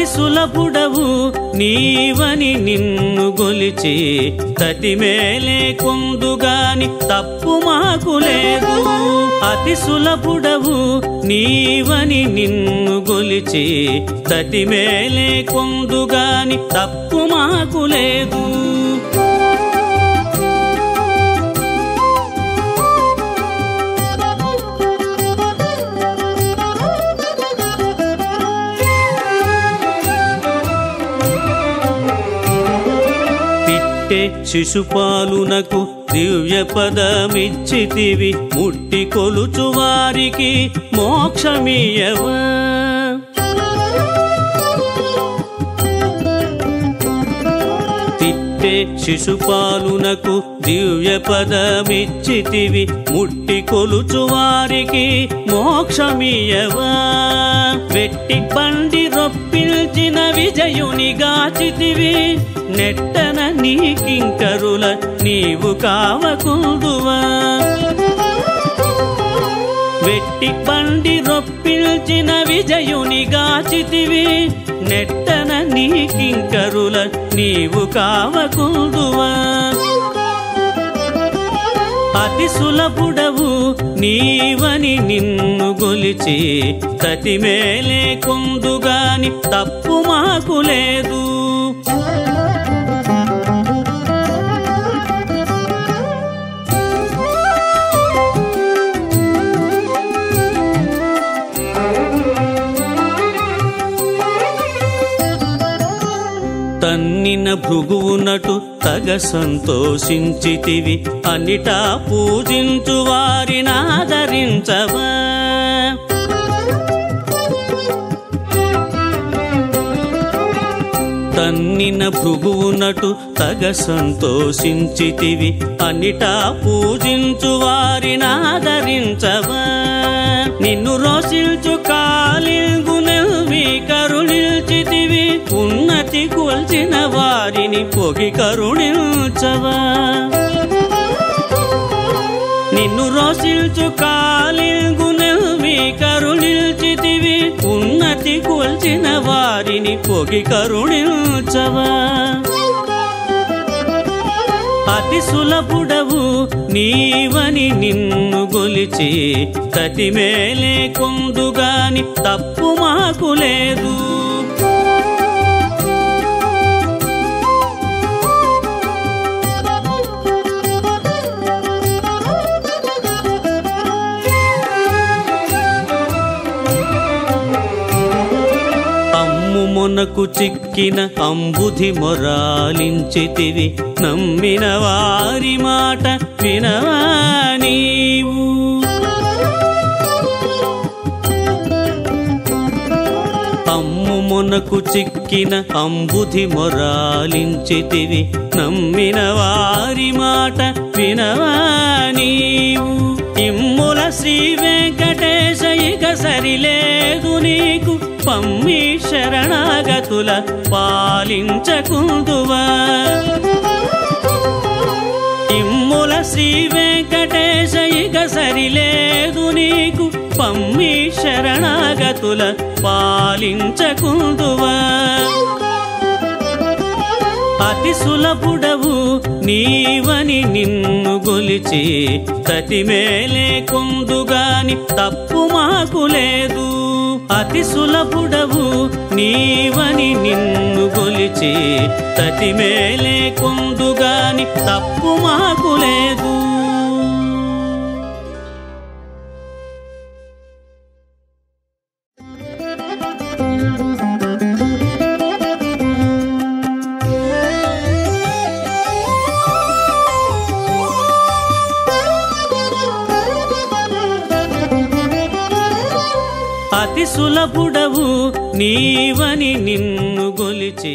అతి సులభుడవు నీవని నిన్ను గొలిచి తతిమేలే కొందుగాని తప్పు మాకు లేదు. అతి సులభుడవు నీవని నిన్ను గొలిచి తతిమేలే కొందుగాని తప్పు మాకు లేదు. శిశుపాలునకు దివ్య పదమిచ్చితివి, ముట్టి కొలుచు వారికి మోక్షమియవా. తిట్టే శిశుపాలునకు దివ్య పదమిచ్చితివి, ముట్టి కొలుచు వారికి మోక్షమియవా. వెట్టి బండి రొప్పిల్చిన విజయుని గాచితివి, నెట్టన నీకింకరుల నీవు కావకుందువా. వెట్టి బండి రొప్పిల్చిన విజయుని గాచితివి, నెట్టన నీకింకరుల నీవు కావకుందువా. అతి సులభుడవు నీవని నిన్ను గొలిచి తతిమేలే కొందుగాని తప్పు మాకు లేదు. తన్నిన భృగువునటు తగ సంతోషించితివి, అన్నిటా పూజించు వారినాదరించవా. తన్నిన భృగువునటు తగ సంతోషించితివి, అన్నిటా పూజించు వారినాదరించవా. నిన్ను రోషిల్చు కాలిల్గునెల్వి కరుణిల్చితివి, ఉన్నతి కొల్చిన వారిని పొగి కరుణించవా. నిన్ను రోషిల్చు కాలిల్గునెల్వి కరుణిల్చితివి, ఉన్నతి కొల్చిన వారిని పొగి కరుణించవా. అతి సులభుడవు నీవని నిన్ను గొలిచి తతిమేలే కొందుగాని తప్పు మాకు లేదు. మొనకు చిక్కిన అంబుధి మొరాలించితివి, నమ్మిన వారి మాట వినవా నీవు. అమ్ము మొనకు చిక్కిన అంబుధి మొరాలించితివి, నమ్మిన వారి మాట వినవా నీవు. ఇమ్ముల శ్రీ వెంకటేశ ఇక సరిలేదు నీకు, పమ్మి శరణాగతుల పాలించకుందువా. ఇమ్ముల శ్రీ వెంకటేశ ఇక సరిలేదు నీకు, పమ్మి శరణాగతుల పాలించకుందువా. అతి సులభుడవు నీవని నిన్ను గొలిచి తతిమేలే కొందుగాని తప్పు మాకు లేదు. అతి సులభుడవు నీవని నిన్ను గొలిచి తతిమేలే కొందుగాని తప్పు మాకు లేదు. అతి సులభుడవు నీవని నిన్ను గొలిచి